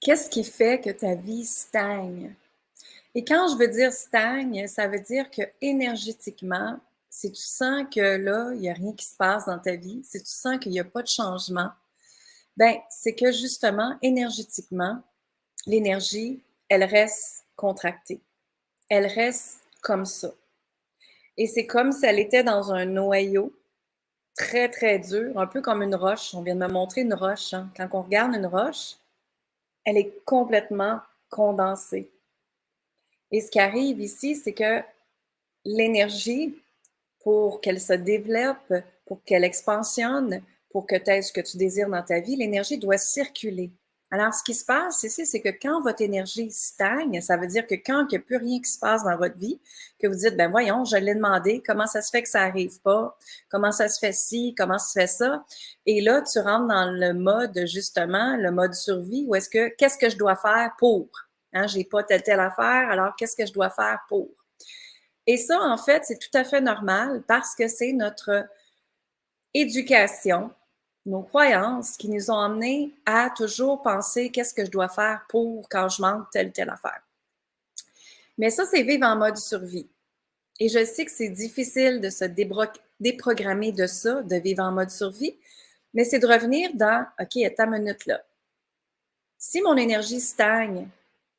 Qu'est-ce qui fait que ta vie stagne? Et quand je veux dire stagne, ça veut dire que énergétiquement, si tu sens que là, il y a rien qui se passe dans ta vie, si tu sens qu'il y a pas de changement, ben c'est que justement, énergétiquement, l'énergie, elle reste contractée. Elle reste comme ça. Et c'est comme si elle était dans un noyau très, très dur, un peu comme une roche. On vient de me montrer une roche, hein. Quand on regarde une roche, elle est complètement condensée. Et ce qui arrive ici, c'est que l'énergie, pour qu'elle se développe, pour qu'elle expansionne, pour que tu aies ce que tu désires dans ta vie, l'énergie doit circuler. Alors, ce qui se passe ici, c'est que quand votre énergie stagne, ça veut dire que quand il n'y a plus rien qui se passe dans votre vie, que vous dites, ben voyons, je l'ai demandé, comment ça se fait que ça n'arrive pas? Comment ça se fait ci? Comment ça se fait ça? Et là, tu rentres dans le mode, justement, le mode survie, où est-ce que, qu'est-ce que je dois faire pour? Hein, j'ai pas telle affaire, alors qu'est-ce que je dois faire pour? Et ça, en fait, c'est tout à fait normal parce que c'est notre éducation, nos croyances qui nous ont amenés à toujours penser qu'est-ce que je dois faire pour quand je manque telle affaire. Mais ça, c'est vivre en mode survie. Et je sais que c'est difficile de se déprogrammer de ça, de vivre en mode survie, mais c'est de revenir dans, OK, à ta minute là. Si mon énergie stagne,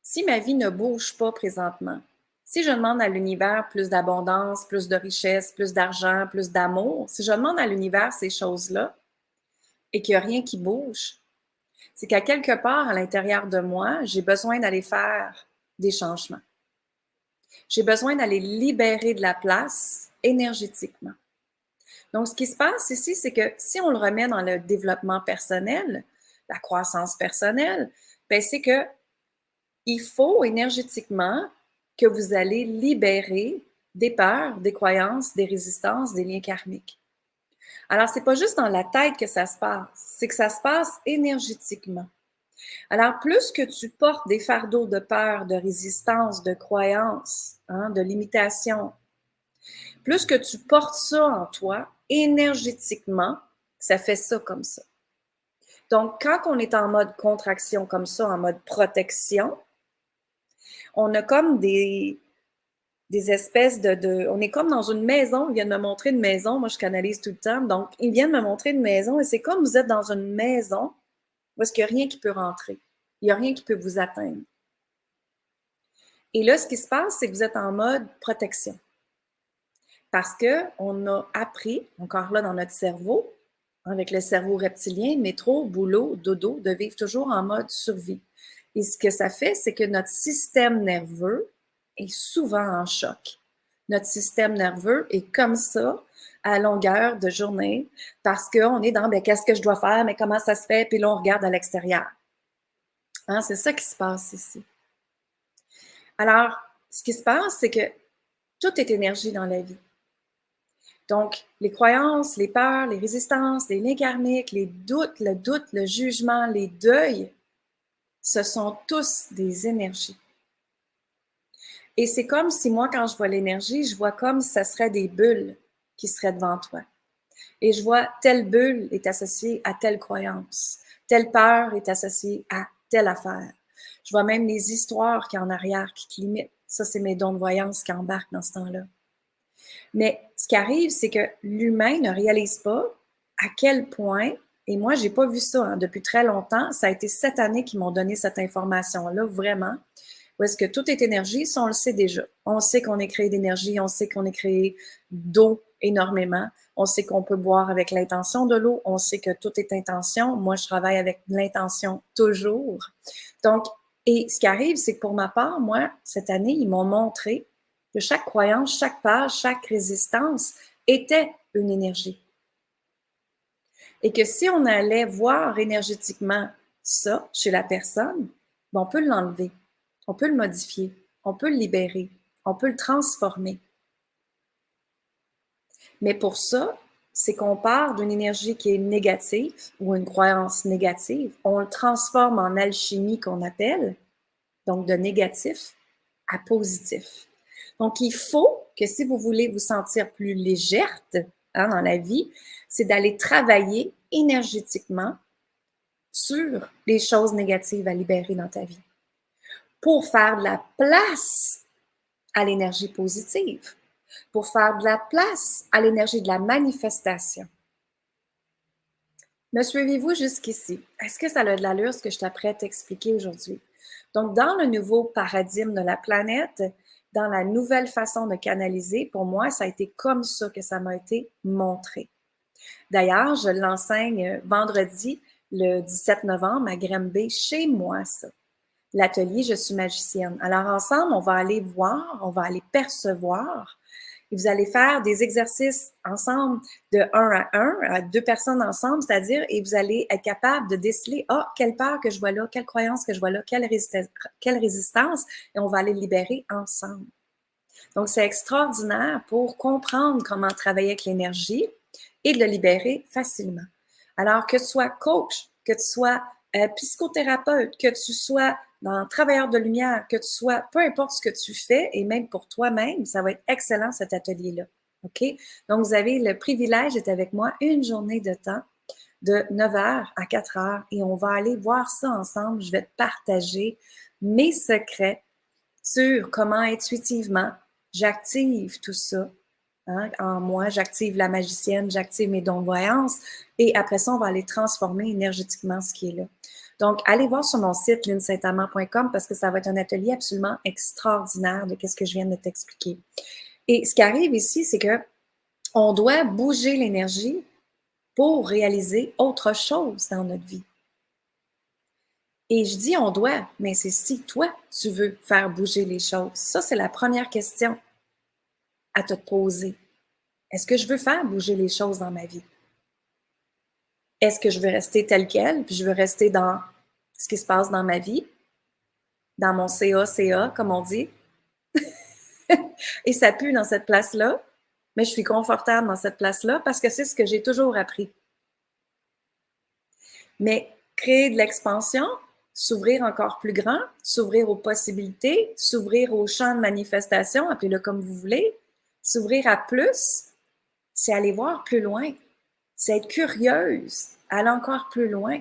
si ma vie ne bouge pas présentement, si je demande à l'univers plus d'abondance, plus de richesse, plus d'argent, plus d'amour, si je demande à l'univers ces choses-là et qu'il n'y a rien qui bouge, c'est qu'à quelque part à l'intérieur de moi, j'ai besoin d'aller faire des changements. J'ai besoin d'aller libérer de la place énergétiquement. Donc, ce qui se passe ici, c'est que si on le remet dans le développement personnel, la croissance personnelle, ben c'est que il faut énergétiquement que vous allez libérer des peurs, des croyances, des résistances, des liens karmiques. Alors, c'est pas juste dans la tête que ça se passe, c'est que ça se passe énergétiquement. Alors, plus que tu portes des fardeaux de peur, de résistance, de croyances, hein, de limitation, plus que tu portes ça en toi, énergétiquement, ça fait ça comme ça. Donc, quand on est en mode contraction comme ça, en mode protection, on a comme des espèces on est comme dans une maison, ils viennent me montrer une maison, moi je canalise tout le temps, donc ils viennent me montrer une maison et c'est comme vous êtes dans une maison où est-ce qu'il n'y a rien qui peut rentrer, il n'y a rien qui peut vous atteindre. Et là, ce qui se passe, c'est que vous êtes en mode protection. Parce qu'on a appris, encore là dans notre cerveau, avec le cerveau reptilien, métro, boulot, dodo, de vivre toujours en mode survie. Et ce que ça fait, c'est que notre système nerveux est souvent en choc. Notre système nerveux est comme ça à longueur de journée parce qu'on est dans ben, qu'est-ce que je dois faire, mais comment ça se fait, puis là on regarde à l'extérieur. Hein, c'est ça qui se passe ici. Alors, ce qui se passe, c'est que tout est énergie dans la vie. Donc, les croyances, les peurs, les résistances, les liens karmiques, les doutes, le jugement, les deuils, ce sont tous des énergies. Et c'est comme si moi, quand je vois l'énergie, je vois comme si ça serait des bulles qui seraient devant toi. Et je vois telle bulle est associée à telle croyance, telle peur est associée à telle affaire. Je vois même les histoires qui en arrière qui climatent. Ça, c'est mes dons de voyance qui embarquent dans ce temps-là. Mais ce qui arrive, c'est que l'humain ne réalise pas à quel point, et moi, j'ai pas vu ça depuis très longtemps, ça a été cette année qu'ils m'ont donné cette information-là, vraiment, où est-ce que tout est énergie, ça, on le sait déjà. On sait qu'on est créé d'énergie, on sait qu'on est créé d'eau énormément, on sait qu'on peut boire avec l'intention de l'eau, on sait que tout est intention. Moi, je travaille avec l'intention toujours. Donc, et ce qui arrive, c'est que pour ma part, moi, cette année, ils m'ont montré que chaque croyance, chaque page, chaque résistance était une énergie. Et que si on allait voir énergétiquement ça chez la personne, ben on peut l'enlever, on peut le modifier, on peut le libérer, on peut le transformer. Mais pour ça, c'est qu'on part d'une énergie qui est négative ou une croyance négative, on le transforme en alchimie qu'on appelle, donc de négatif à positif. Donc, il faut que si vous voulez vous sentir plus légère dans la vie, c'est d'aller travailler énergétiquement sur les choses négatives à libérer dans ta vie pour faire de la place à l'énergie positive, pour faire de la place à l'énergie de la manifestation. Me suivez-vous jusqu'ici? Est-ce que ça a de l'allure ce que je t'apprête à t'expliquer aujourd'hui? Donc, dans le nouveau paradigme de la planète, dans la nouvelle façon de canaliser, pour moi, ça a été comme ça que ça m'a été montré. D'ailleurs, je l'enseigne vendredi, le 17 novembre, à Granby, chez moi, ça. L'atelier Je suis magicienne. Alors, ensemble, on va aller voir, on va aller percevoir. Et vous allez faire des exercices ensemble de 1 à 2 personnes ensemble, c'est-à-dire, et vous allez être capable de déceler, quelle peur que je vois là, quelle croyance que je vois là, quelle résistance, et on va aller libérer ensemble. Donc, c'est extraordinaire pour comprendre comment travailler avec l'énergie et de le libérer facilement. Alors, que tu sois coach, que tu sois psychothérapeute, que tu sois dans travailleur de lumière, que tu sois, peu importe ce que tu fais, et même pour toi-même, ça va être excellent cet atelier-là. OK? Donc, vous avez le privilège d'être avec moi une journée de temps de 9h à 4h et on va aller voir ça ensemble. Je vais te partager mes secrets sur comment intuitivement j'active tout ça en moi, j'active la magicienne, j'active mes dons de voyance et après ça, on va aller transformer énergétiquement ce qui est là. Donc, allez voir sur mon site linsaintamant.com parce que ça va être un atelier absolument extraordinaire de ce que je viens de t'expliquer. Et ce qui arrive ici, c'est que on doit bouger l'énergie pour réaliser autre chose dans notre vie. Et je dis on doit, mais c'est si toi, tu veux faire bouger les choses. Ça, c'est la première question à te poser. Est-ce que je veux faire bouger les choses dans ma vie? Est-ce que je veux rester tel quel, puis je veux rester dans ce qui se passe dans ma vie, dans mon CA, comme on dit, et ça pue dans cette place-là, mais je suis confortable dans cette place-là parce que c'est ce que j'ai toujours appris. Mais créer de l'expansion, s'ouvrir encore plus grand, s'ouvrir aux possibilités, s'ouvrir aux champs de manifestation, appelez-le comme vous voulez, s'ouvrir à plus, c'est aller voir plus loin. C'est être curieuse, aller encore plus loin.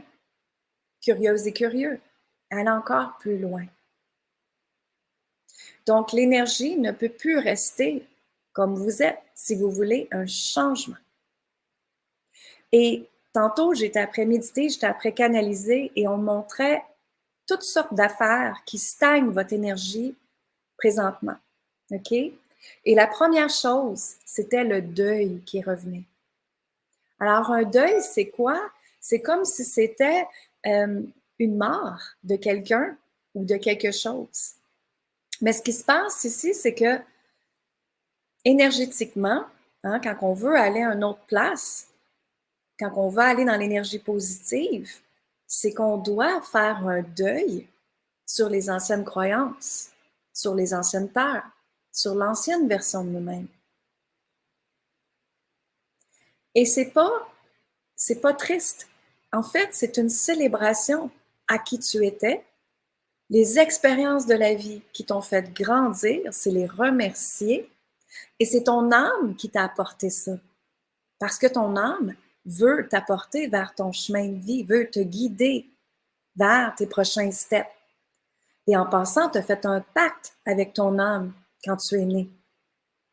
Curieuse et curieux, aller encore plus loin. Donc, l'énergie ne peut plus rester comme vous êtes si vous voulez un changement. Et tantôt, j'étais après méditer, j'étais après canaliser et on montrait toutes sortes d'affaires qui stagnent votre énergie présentement. OK? Et la première chose, c'était le deuil qui revenait. Alors, un deuil, c'est quoi? C'est comme si c'était une mort de quelqu'un ou de quelque chose. Mais ce qui se passe ici, c'est que énergétiquement, quand on veut aller à une autre place, quand on va aller dans l'énergie positive, c'est qu'on doit faire un deuil sur les anciennes croyances, sur les anciennes peurs, sur l'ancienne version de nous-mêmes. Et c'est pas triste. En fait, c'est une célébration à qui tu étais. Les expériences de la vie qui t'ont fait grandir, c'est les remercier. Et c'est ton âme qui t'a apporté ça. Parce que ton âme veut t'apporter vers ton chemin de vie, veut te guider vers tes prochains steps. Et en passant, tu as fait un pacte avec ton âme quand tu es né.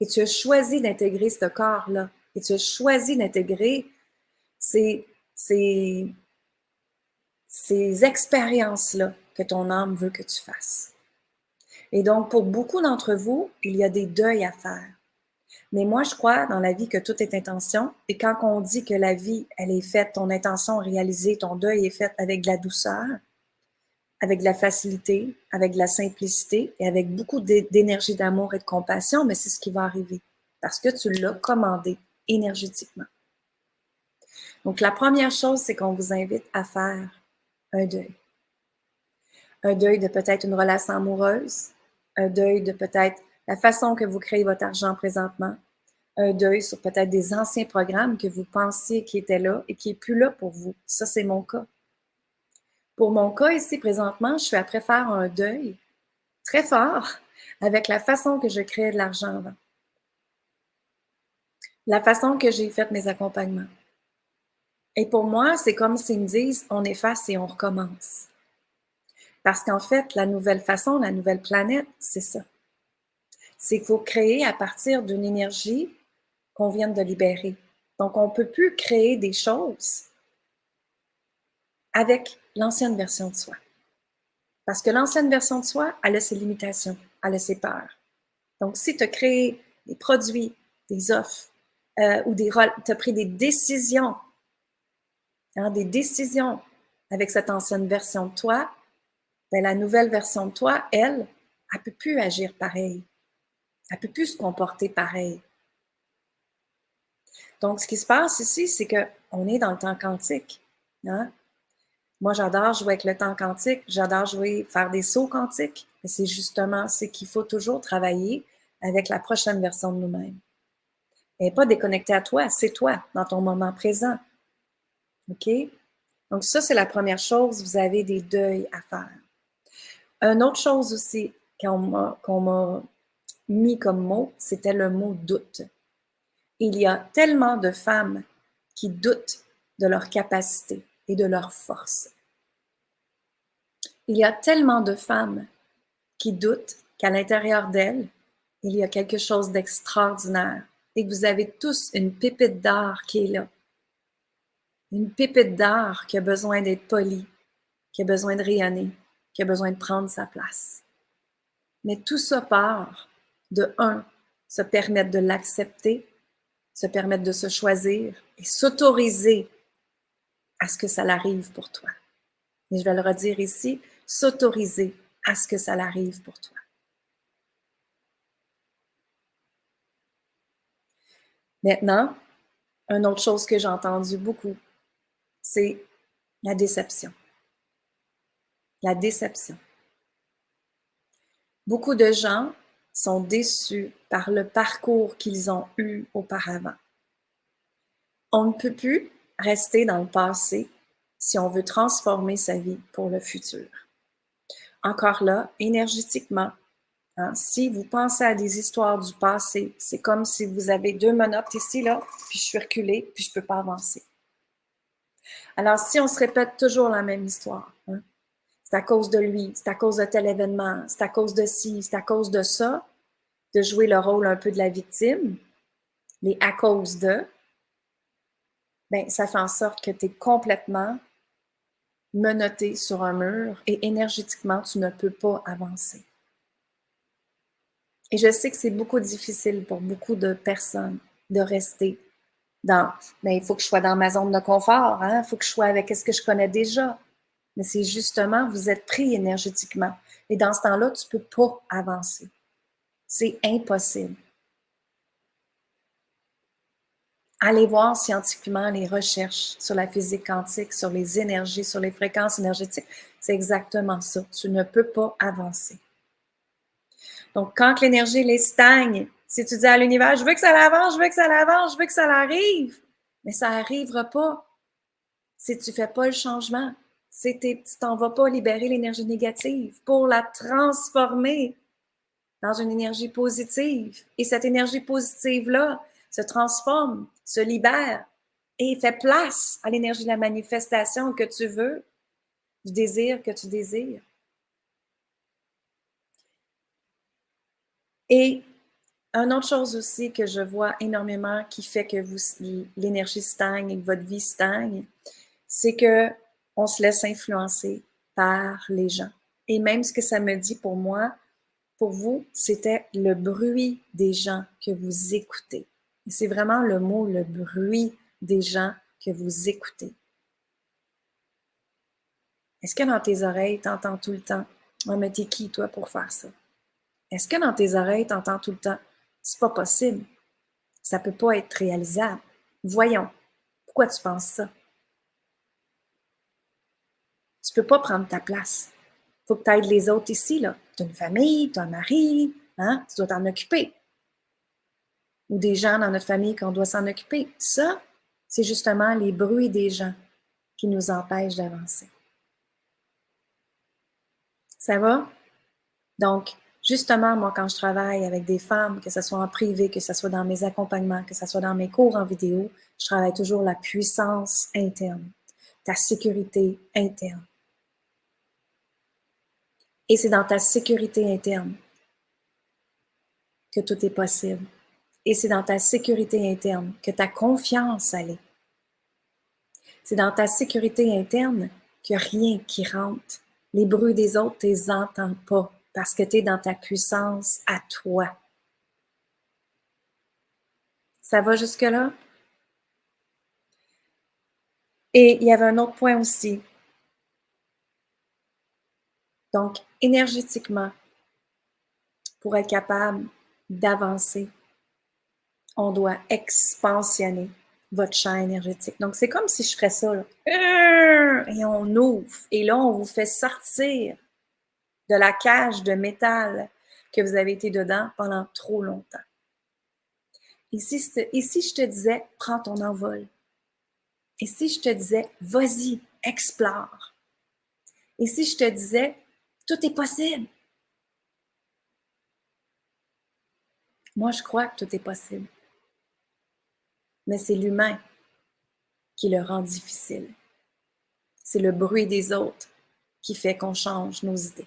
Et tu as choisi d'intégrer ce corps-là. Et tu as choisi d'intégrer ces expériences-là que ton âme veut que tu fasses. Et donc, pour beaucoup d'entre vous, il y a des deuils à faire. Mais moi, je crois dans la vie que tout est intention. Et quand on dit que la vie, elle est faite, ton intention réalisée, ton deuil est fait avec de la douceur, avec de la facilité, avec de la simplicité et avec beaucoup d'énergie d'amour et de compassion, mais c'est ce qui va arriver parce que tu l'as commandé énergétiquement. Donc, la première chose, c'est qu'on vous invite à faire un deuil. Un deuil de peut-être une relation amoureuse, un deuil de peut-être la façon que vous créez votre argent présentement, un deuil sur peut-être des anciens programmes que vous pensiez qui étaient là et qui n'est plus là pour vous. Ça, c'est mon cas. Pour mon cas ici, présentement, je suis après faire un deuil très fort avec la façon que je créais de l'argent avant. La façon que j'ai fait mes accompagnements. Et pour moi, c'est comme s'ils me disent, on efface et on recommence. Parce qu'en fait, la nouvelle façon, la nouvelle planète, c'est ça. C'est qu'il faut créer à partir d'une énergie qu'on vient de libérer. Donc, on ne peut plus créer des choses avec l'ancienne version de soi. Parce que l'ancienne version de soi, elle a ses limitations, elle a ses peurs. Donc, si tu as créé des produits, des offres, ou tu as pris des décisions avec cette ancienne version de toi, ben, la nouvelle version de toi, elle ne peut plus agir pareil. Elle ne peut plus se comporter pareil. Donc, ce qui se passe ici, c'est qu'on est dans le temps quantique. Hein? Moi, j'adore jouer avec le temps quantique, j'adore faire des sauts quantiques. Mais c'est justement, c'est qu'il faut toujours travailler avec la prochaine version de nous-mêmes. Elle n'est pas déconnectée à toi, c'est toi, dans ton moment présent. OK? Donc, ça, c'est la première chose, vous avez des deuils à faire. Une autre chose aussi qu'on m'a mis comme mot, c'était le mot doute. Il y a tellement de femmes qui doutent de leur capacité et de leur force. Il y a tellement de femmes qui doutent qu'à l'intérieur d'elles, il y a quelque chose d'extraordinaire et que vous avez tous une pépite d'art qui est là. Une pépite d'art qui a besoin d'être polie, qui a besoin de rayonner, qui a besoin de prendre sa place. Mais tout ça part de se permettre de l'accepter, se permettre de se choisir et s'autoriser à ce que ça l'arrive pour toi. Et je vais le redire ici, s'autoriser à ce que ça l'arrive pour toi. Maintenant, une autre chose que j'ai entendue beaucoup, c'est la déception. La déception. Beaucoup de gens sont déçus par le parcours qu'ils ont eu auparavant. On ne peut plus rester dans le passé si on veut transformer sa vie pour le futur. Encore là, énergétiquement, hein, si vous pensez à des histoires du passé, c'est comme si vous avez deux menottes ici, là, puis je suis reculée, puis je ne peux pas avancer. Alors, si on se répète toujours la même histoire, hein, c'est à cause de lui, c'est à cause de tel événement, c'est à cause de ci, c'est à cause de ça, de jouer le rôle un peu de la victime, les à cause de, ben, ça fait en sorte que tu es complètement menotté sur un mur et énergétiquement, tu ne peux pas avancer. Et je sais que c'est beaucoup difficile pour beaucoup de personnes de rester mais il faut que je sois dans ma zone de confort, hein? Il faut que je sois avec ce que je connais déjà. Mais c'est justement, vous êtes pris énergétiquement. Et dans ce temps-là, tu ne peux pas avancer. C'est impossible. Allez voir scientifiquement les recherches sur la physique quantique, sur les énergies, sur les fréquences énergétiques. C'est exactement ça. Tu ne peux pas avancer. Donc, quand l'énergie les stagne, si tu dis à l'univers, je veux que ça l'avance, je veux que ça l'avance, je veux que ça l'arrive, mais ça n'arrivera pas si tu ne fais pas le changement. Si tu t'en vas pas libérer l'énergie négative pour la transformer dans une énergie positive. Et cette énergie positive-là se transforme, se libère et fait place à l'énergie de la manifestation que tu veux, du désir que tu désires. Et une autre chose aussi que je vois énormément qui fait que l'énergie stagne et que votre vie stagne, c'est que on se laisse influencer par les gens. Et même ce que ça me dit pour moi, pour vous, c'était le bruit des gens que vous écoutez. Et c'est vraiment le mot, le bruit des gens que vous écoutez. Est-ce que dans tes oreilles, tu entends tout le temps « Oh, mais t'es qui, toi, pour faire ça? » Est-ce que dans tes oreilles, tu entends tout le temps « C'est pas possible. Ça peut pas être réalisable. Voyons. Pourquoi tu penses ça? » Tu peux pas prendre ta place. Il faut que tu aides les autres ici, là. Tu as une famille, tu as un mari, hein? Tu dois t'en occuper. Ou des gens dans notre famille qu'on doit s'en occuper. Ça, c'est justement les bruits des gens qui nous empêchent d'avancer. Ça va? Donc, Justement, moi, quand je travaille avec des femmes, que ce soit en privé, que ce soit dans mes accompagnements, que ce soit dans mes cours en vidéo, je travaille toujours la puissance interne, ta sécurité interne. Et c'est dans ta sécurité interne que tout est possible. Et c'est dans ta sécurité interne que ta confiance allait. C'est dans ta sécurité interne qu'il n'y a rien qui rentre. Les bruits des autres, tu les entends pas parce que tu es dans ta puissance à toi. Ça va jusque-là? Et il y avait un autre point aussi. Donc, énergétiquement, pour être capable d'avancer, on doit expansionner votre champ énergétique. Donc, c'est comme si je ferais ça, là. Et on ouvre. Et là, on vous fait sortir de la cage de métal que vous avez été dedans pendant trop longtemps. Et si je te disais, prends ton envol. Et si je te disais, vas-y, explore. Et si je te disais, tout est possible. Moi, je crois que tout est possible. Mais c'est l'humain qui le rend difficile. C'est le bruit des autres qui fait qu'on change nos idées.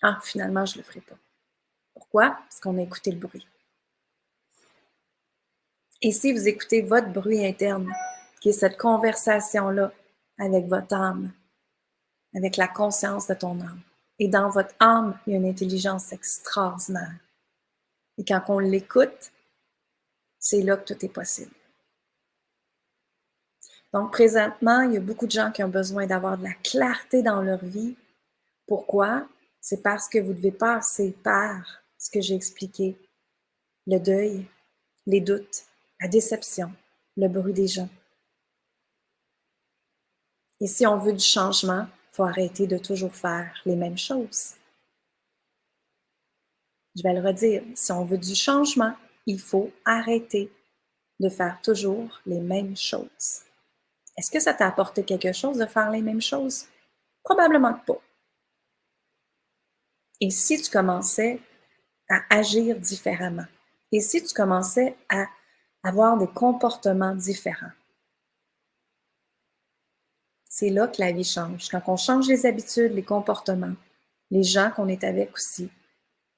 Ah, finalement, je ne le ferai pas. Pourquoi? Parce qu'on a écouté le bruit. Et si vous écoutez votre bruit interne, qui est cette conversation-là avec votre âme, avec la conscience de ton âme, et dans votre âme, il y a une intelligence extraordinaire. Et quand on l'écoute, c'est là que tout est possible. Donc, présentement, il y a beaucoup de gens qui ont besoin d'avoir de la clarté dans leur vie. Pourquoi? C'est parce que vous devez passer par ce que j'ai expliqué. Le deuil, les doutes, la déception, le bruit des gens. Et si on veut du changement, il faut arrêter de toujours faire les mêmes choses. Je vais le redire, si on veut du changement, il faut arrêter de faire toujours les mêmes choses. Est-ce que ça t'a apporté quelque chose de faire les mêmes choses? Probablement pas. Et si tu commençais à agir différemment? Et si tu commençais à avoir des comportements différents? C'est là que la vie change. Quand on change les habitudes, les comportements, les gens qu'on est avec aussi,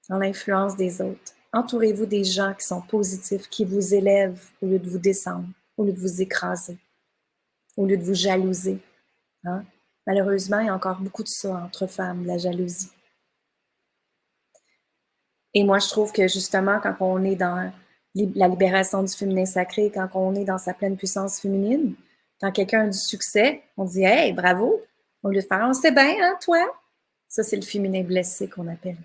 dans l'influence des autres. Entourez-vous des gens qui sont positifs, qui vous élèvent au lieu de vous descendre, au lieu de vous écraser, au lieu de vous jalouser. Hein? Malheureusement, il y a encore beaucoup de ça entre femmes, la jalousie. Et moi, je trouve que justement, quand on est dans la libération du féminin sacré, quand on est dans sa pleine puissance féminine, quand quelqu'un a du succès, on dit « Hey, bravo! » Au lieu de faire « On sait bien, hein, toi? » Ça, c'est le féminin blessé qu'on appelle.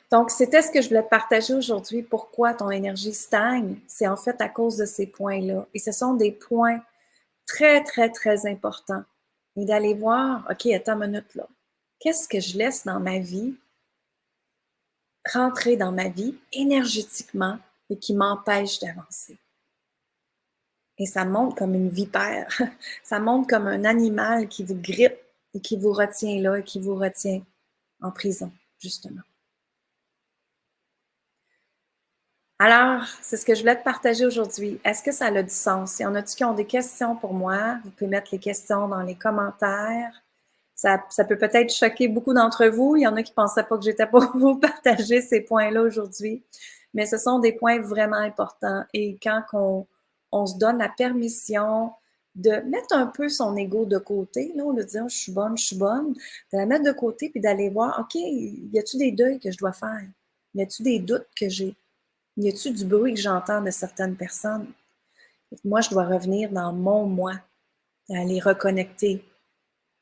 Donc, c'était ce que je voulais te partager aujourd'hui. Pourquoi ton énergie stagne? C'est en fait à cause de ces points-là. Et ce sont des points très, très, très importants. Et d'aller voir, OK, attends une minute là. Qu'est-ce que je laisse dans ma vie, rentrer dans ma vie énergétiquement et qui m'empêche d'avancer? Et ça monte comme une vipère. Ça monte comme un animal qui vous grippe et qui vous retient là et qui vous retient en prison, justement. Alors, c'est ce que je voulais te partager aujourd'hui. Est-ce que ça a du sens? Il y en a-tu qui ont des questions pour moi? Vous pouvez mettre les questions dans les commentaires. Ça peut peut-être choquer beaucoup d'entre vous. Il y en a qui ne pensaient pas que j'étais pour vous partager ces points-là aujourd'hui. Mais ce sont des points vraiment importants. Et quand on se donne la permission de mettre un peu son ego de côté, là, de dire je suis bonne, de la mettre de côté puis d'aller voir, OK, y a-tu des deuils que je dois faire? Y a-tu des doutes que j'ai? Y a-t-il du bruit que j'entends de certaines personnes? Moi, je dois revenir dans mon moi, aller reconnecter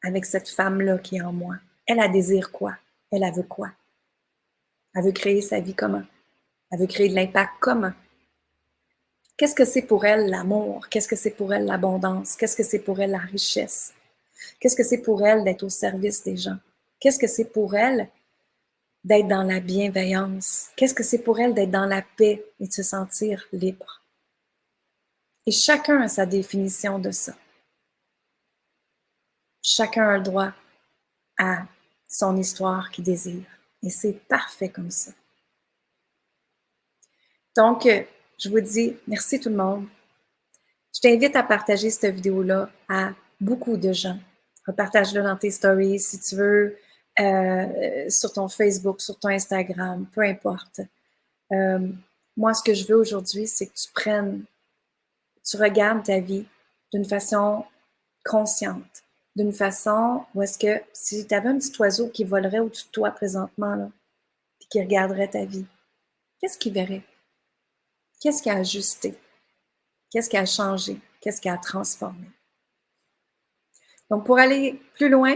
avec cette femme-là qui est en moi. Elle désire quoi? Elle veut quoi? Elle veut créer sa vie comment? Elle veut créer de l'impact comment? Qu'est-ce que c'est pour elle l'amour? Qu'est-ce que c'est pour elle l'abondance? Qu'est-ce que c'est pour elle la richesse? Qu'est-ce que c'est pour elle d'être au service des gens? Qu'est-ce que c'est pour elle d'être dans la bienveillance? Qu'est-ce que c'est pour elle d'être dans la paix et de se sentir libre? Et chacun a sa définition de ça. Chacun a le droit à son histoire qu'il désire. Et c'est parfait comme ça. Donc, je vous dis merci tout le monde. Je t'invite à partager cette vidéo-là à beaucoup de gens. Repartage-le dans tes stories si tu veux, sur ton Facebook, sur ton Instagram, peu importe. Moi, ce que je veux aujourd'hui, c'est que tu regardes ta vie d'une façon consciente, d'une façon où est-ce que si tu avais un petit oiseau qui volerait au-dessus de toi présentement, là, puis qui regarderait ta vie, qu'est-ce qu'il verrait? Qu'est-ce qui a ajusté? Qu'est-ce qui a changé? Qu'est-ce qui a transformé? Donc, pour aller plus loin,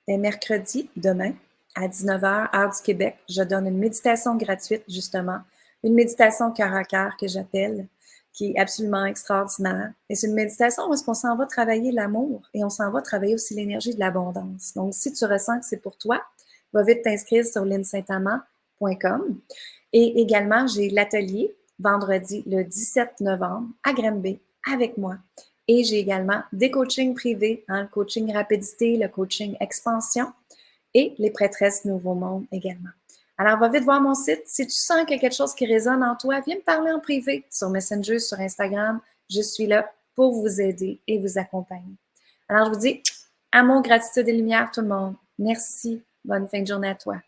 dès mercredi, demain, à 19h, heure du Québec, je donne une méditation gratuite, justement, une méditation cœur à cœur que j'appelle, qui est absolument extraordinaire. Et c'est une méditation où est-ce qu'on s'en va travailler l'amour et on s'en va travailler aussi l'énergie de l'abondance. Donc, si tu ressens que c'est pour toi, va vite t'inscrire sur linsaintamant.com. Et également, j'ai l'atelier vendredi le 17 novembre à Granby avec moi. Et j'ai également des coachings privés, le coaching rapidité, le coaching expansion et les prêtresses Nouveau Monde également. Alors, va vite voir mon site. Si tu sens qu'il y a quelque chose qui résonne en toi, viens me parler en privé sur Messenger, sur Instagram. Je suis là pour vous aider et vous accompagner. Alors, je vous dis amour, gratitude et lumière, tout le monde. Merci. Bonne fin de journée à toi.